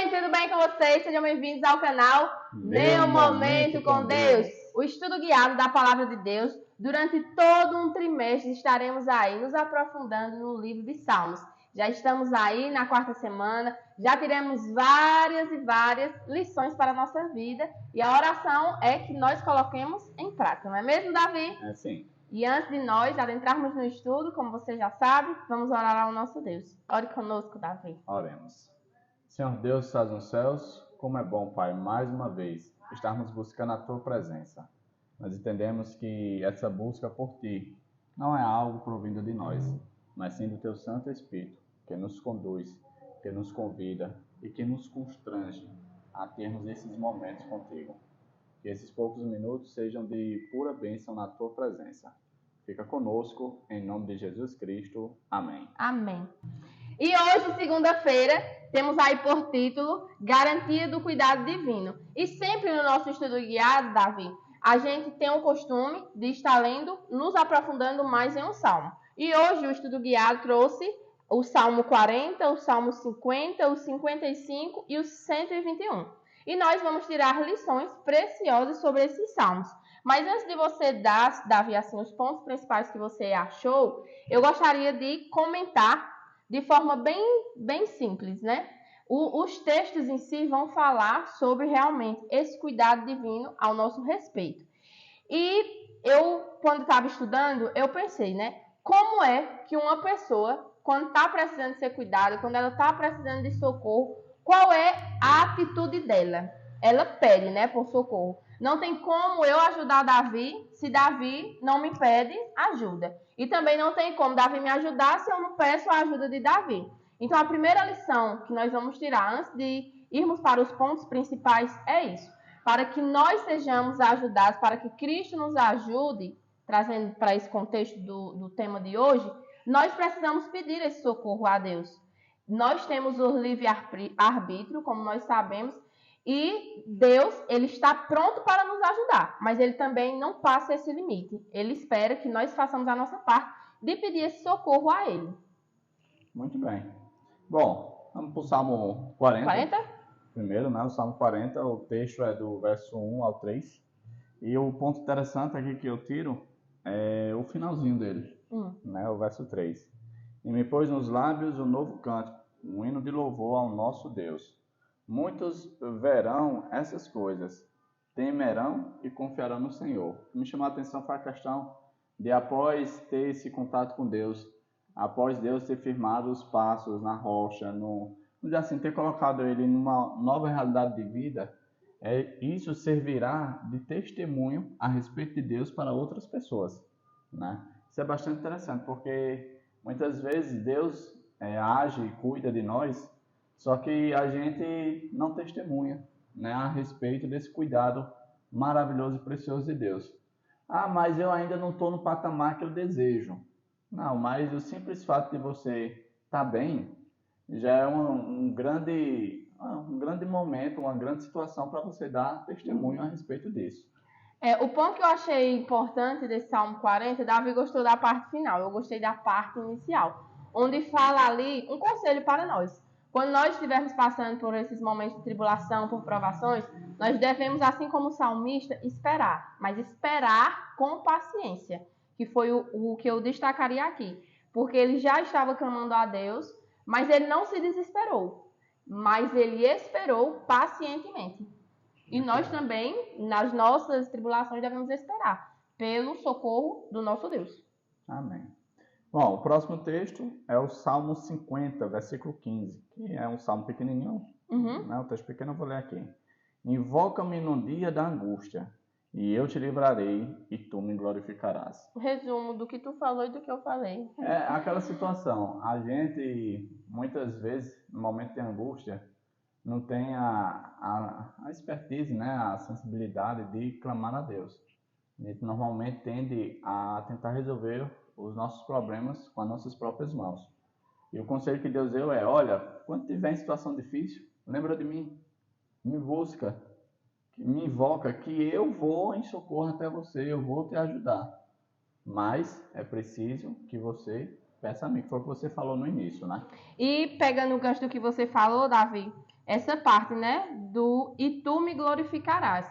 gente, tudo bem com vocês? Sejam bem-vindos ao canal Meu Momento com Deus. O estudo guiado da Palavra de Deus. Durante todo um trimestre estaremos aí nos aprofundando no livro de Salmos. Já estamos aí na quarta semana, já tiramos várias e várias lições para a nossa vida. E a oração é que nós coloquemos em prática, não é mesmo, Davi? É sim. E antes de nós adentrarmos no estudo, como você já sabe, vamos orar ao nosso Deus. Ore conosco, Davi. Oremos. Senhor Deus que estás nos céus, como é bom, Pai, mais uma vez, estarmos buscando a Tua presença. Nós entendemos que essa busca por Ti não é algo provindo de nós, mas sim do Teu Santo Espírito, que nos conduz, que nos convida e que nos constrange a termos esses momentos contigo. Que esses poucos minutos sejam de pura bênção na Tua presença. Fica conosco, em nome de Jesus Cristo. Amém. Amém. E hoje, segunda-feira, temos aí por título Garantia do Cuidado Divino. E sempre no nosso estudo guiado, Davi, a gente tem o costume de estar lendo, nos aprofundando mais em um salmo. E hoje o estudo guiado trouxe o Salmo 40, o Salmo 50, o 55 e o 121. E nós vamos tirar lições preciosas sobre esses salmos. Mas antes de você dar, Davi, assim, os pontos principais que você achou, eu gostaria de comentar de forma bem simples, né? Os textos em si vão falar sobre realmente esse cuidado divino ao nosso respeito. E eu, quando estava estudando, eu pensei, né? Como é que uma pessoa, quando está precisando ser cuidada, quando ela está precisando de socorro, qual é a atitude dela? Ela pede, né, por socorro. Não tem como eu ajudar Davi se Davi não me pede ajuda. E também não tem como Davi me ajudar se eu não peço a ajuda de Davi. Então, a primeira lição que nós vamos tirar antes de irmos para os pontos principais é isso. Para que nós sejamos ajudados, para que Cristo nos ajude, trazendo para esse contexto do tema de hoje, nós precisamos pedir esse socorro a Deus. Nós temos o livre-arbítrio, como nós sabemos, e Deus, ele está pronto para nos ajudar, mas ele também não passa esse limite. Ele espera que nós façamos a nossa parte de pedir esse socorro a ele. Muito bem. Bom, vamos para o Salmo 40. 40? Primeiro, né? O Salmo 40, o texto é do verso 1 ao 3. E o ponto interessante aqui que eu tiro é o finalzinho dele, né? O verso 3. E me pôs nos lábios um novo cântico, um hino de louvor ao nosso Deus. Muitos verão essas coisas, temerão e confiarão no Senhor. O que me chamou a atenção foi a questão de, após ter esse contato com Deus, após Deus ter firmado os passos na rocha, vamos dizer assim, ter colocado ele numa nova realidade de vida, isso servirá de testemunho a respeito de Deus para outras pessoas, né? Isso é bastante interessante, porque muitas vezes Deus age e cuida de nós, só que a gente não testemunha, né, a respeito desse cuidado maravilhoso e precioso de Deus. Ah, mas eu ainda não estou no patamar que eu desejo. Não, mas o simples fato de você estar bem já é um grande momento, uma grande situação para você dar testemunho a respeito disso. O ponto que eu achei importante desse Salmo 40, Davi gostou da parte final, eu gostei da parte inicial, onde fala ali um conselho para nós. Quando nós estivermos passando por esses momentos de tribulação, por provações, nós devemos, assim como o salmista, esperar, mas esperar com paciência, que foi o que eu destacaria aqui, porque ele já estava clamando a Deus, mas ele não se desesperou, mas ele esperou pacientemente. E nós também, nas nossas tribulações, devemos esperar pelo socorro do nosso Deus. Amém. Bom, o próximo texto é o Salmo 50, versículo 15, que é um salmo pequenininho, né? O texto pequeno eu vou ler aqui. Invoca-me no dia da angústia, e eu te livrarei, e tu me glorificarás. O resumo do que tu falou e do que eu falei. É aquela situação, a gente, muitas vezes, no momento de angústia, não tem a expertise, né? A sensibilidade de clamar a Deus. A gente normalmente tende a tentar resolver os nossos problemas com as nossas próprias mãos. E o conselho que Deus deu é, olha, quando tiver em situação difícil, lembra de mim, me busca, me invoca, que eu vou em socorro até você, eu vou te ajudar. Mas é preciso que você peça a mim, que foi o que você falou no início, né? E pegando o gancho do que você falou, Davi, essa parte, né, do e tu me glorificarás.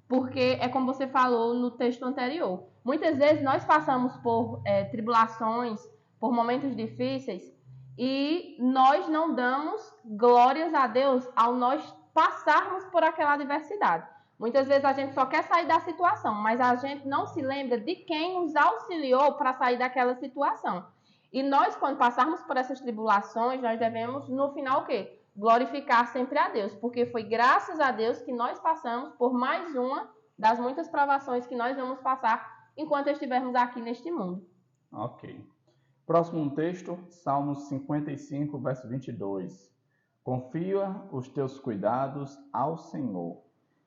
Porque é como você falou no texto anterior. Muitas vezes nós passamos por tribulações, por momentos difíceis, e nós não damos glórias a Deus ao nós passarmos por aquela adversidade. Muitas vezes a gente só quer sair da situação, mas a gente não se lembra de quem nos auxiliou para sair daquela situação. E nós, quando passarmos por essas tribulações, nós devemos, no final, o quê? Glorificar sempre a Deus, porque foi graças a Deus que nós passamos por mais uma das muitas provações que nós vamos passar enquanto estivermos aqui neste mundo. Ok. Próximo texto, Salmos 55, verso 22. Confia os teus cuidados ao Senhor,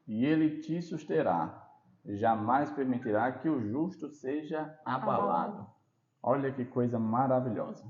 e Ele te susterá. Jamais permitirá que o justo seja abalado. Olha que coisa maravilhosa.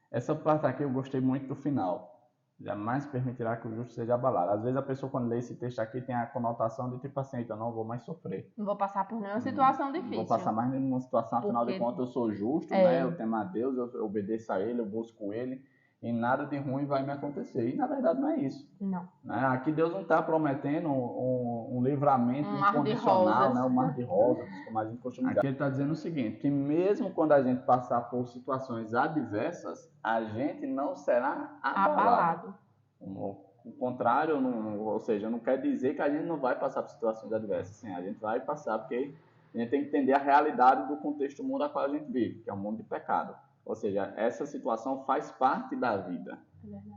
Essa parte aqui eu gostei muito do final. Jamais permitirá que o justo seja abalado. Às vezes a pessoa, quando lê esse texto aqui, tem a conotação de tipo assim, então eu não vou mais sofrer. Não vou passar por nenhuma situação difícil. Não vou passar mais nenhuma situação, afinal de contas eu sou justo, né? Eu temo a Deus, eu obedeço a Ele, eu busco Ele, e nada de ruim vai me acontecer. E na verdade não é isso. Não. Né? Aqui Deus não está prometendo um livramento incondicional, né? Um mar de rosas, como a gente costuma dizer. Aqui Ele está dizendo o seguinte, que mesmo quando a gente passar por situações adversas, a gente não será abalado. O contrário, ou seja, não quer dizer que a gente não vai passar por situações adversas. Sim, a gente vai passar porque a gente tem que entender a realidade do contexto do mundo a qual a gente vive, que é um mundo de pecado. Ou seja, essa situação faz parte da vida.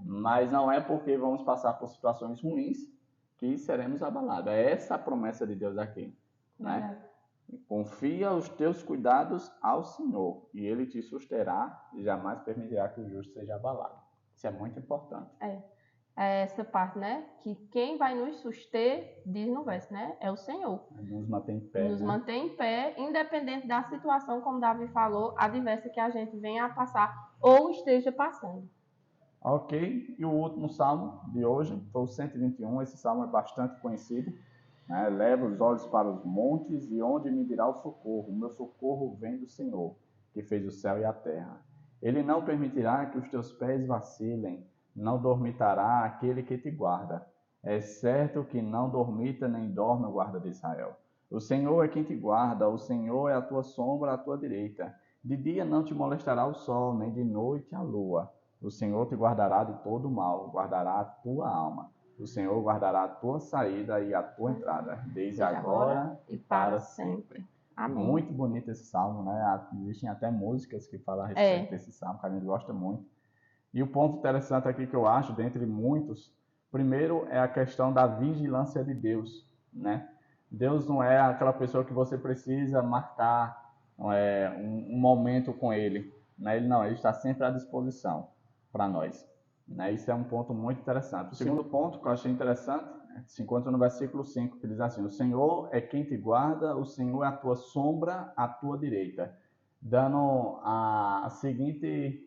Mas não é porque vamos passar por situações ruins que seremos abalados. É essa a promessa de Deus aqui. Né? Confia os teus cuidados ao Senhor e Ele te susterá e jamais permitirá que o justo seja abalado. Isso é muito importante. É essa parte, né? Que quem vai nos suster, diz no verso, né? É o Senhor. Nos mantém em pé. Nos mantém em pé, independente da situação, como Davi falou, adversa que a gente venha a passar ou esteja passando. Ok, e o último salmo de hoje foi o 121. Esse salmo é bastante conhecido. Né? Leva os olhos para os montes e onde me virá o socorro. O meu socorro vem do Senhor, que fez o céu e a terra. Ele não permitirá que os teus pés vacilem, não dormitará aquele que te guarda. É certo que não dormita nem dorme o guarda de Israel. O Senhor é quem te guarda, o Senhor é a tua sombra à tua direita. De dia não te molestará o sol, nem de noite a lua. O Senhor te guardará de todo mal, guardará a tua alma. O Senhor guardará a tua saída e a tua entrada, desde agora e para sempre. Amém. Muito bonito esse salmo, né? Existem até músicas que falam a respeito desse salmo, que a gente gosta muito. E o ponto interessante aqui que eu acho, dentre muitos, primeiro é a questão da vigilância de Deus, né? Deus não é aquela pessoa que você precisa marcar um momento com Ele, né? Ele está sempre à disposição para nós. Né? Isso é um ponto muito interessante. O segundo ponto que eu achei interessante se encontra no versículo 5, que diz assim: o Senhor é quem te guarda, o Senhor é a tua sombra à tua direita. Dando a seguinte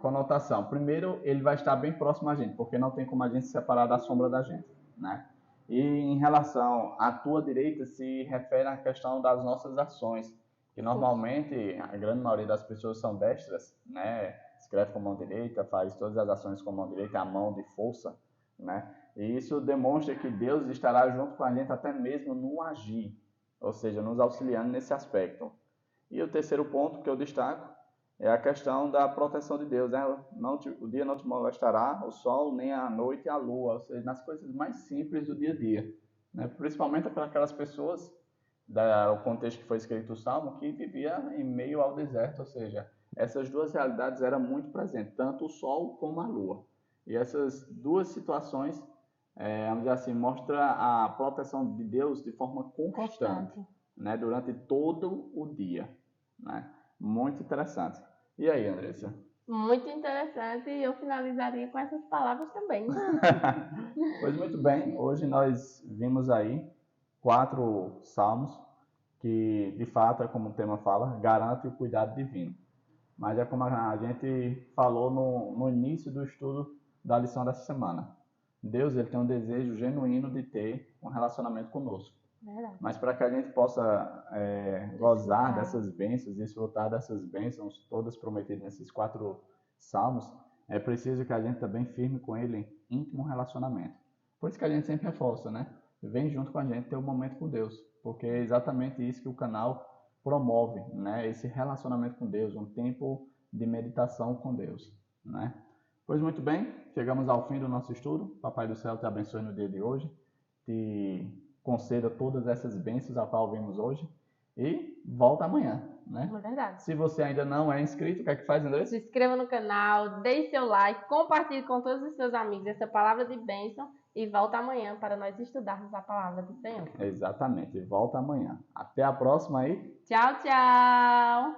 conotação. Primeiro, ele vai estar bem próximo a gente, porque não tem como a gente se separar da sombra da gente. Né? E em relação à tua direita, se refere à questão das nossas ações, que normalmente a grande maioria das pessoas são destras, né? Escreve com a mão direita, faz todas as ações com a mão direita, a mão de força, né? E isso demonstra que Deus estará junto com a gente até mesmo no agir, ou seja, nos auxiliando nesse aspecto. E o terceiro ponto que eu destaco é a questão da proteção de Deus, né? O dia não te molestará, o sol, nem a noite a lua, ou seja, nas coisas mais simples do dia a dia, né? Principalmente para aquelas pessoas, o contexto que foi escrito o Salmo, que vivia em meio ao deserto, ou seja, essas duas realidades eram muito presentes, tanto o sol como a lua. E essas duas situações, vamos dizer assim, mostram a proteção de Deus de forma constante. Né, durante todo o dia. Né? Muito interessante. E aí, Andressa? Muito interessante, e eu finalizaria com essas palavras também. Pois muito bem, hoje nós vimos aí 4 salmos que, de fato, é como o tema fala, garante o cuidado divino. Mas é como a gente falou no início do estudo da lição dessa semana. Deus ele tem um desejo genuíno de ter um relacionamento conosco. Verdade. Mas para que a gente possa gozar dessas bênçãos, desfrutar dessas bênçãos todas prometidas nesses 4 salmos, é preciso que a gente também firme com ele em íntimo relacionamento. Por isso que a gente sempre reforça, né? Vem junto com a gente ter um momento com Deus, porque é exatamente isso que o canal promove, né? Esse relacionamento com Deus, um tempo de meditação com Deus, né? Pois muito bem, chegamos ao fim do nosso estudo. Papai do céu te abençoe no dia de hoje, te conceda todas essas bênçãos a qual vimos hoje e volta amanhã, né? É verdade. Se você ainda não é inscrito, o que é que faz, André? Se inscreva no canal, deixe seu like, compartilhe com todos os seus amigos essa palavra de bênção e volta amanhã para nós estudarmos a palavra do Senhor. Exatamente, volta amanhã. Até a próxima aí. Tchau, tchau!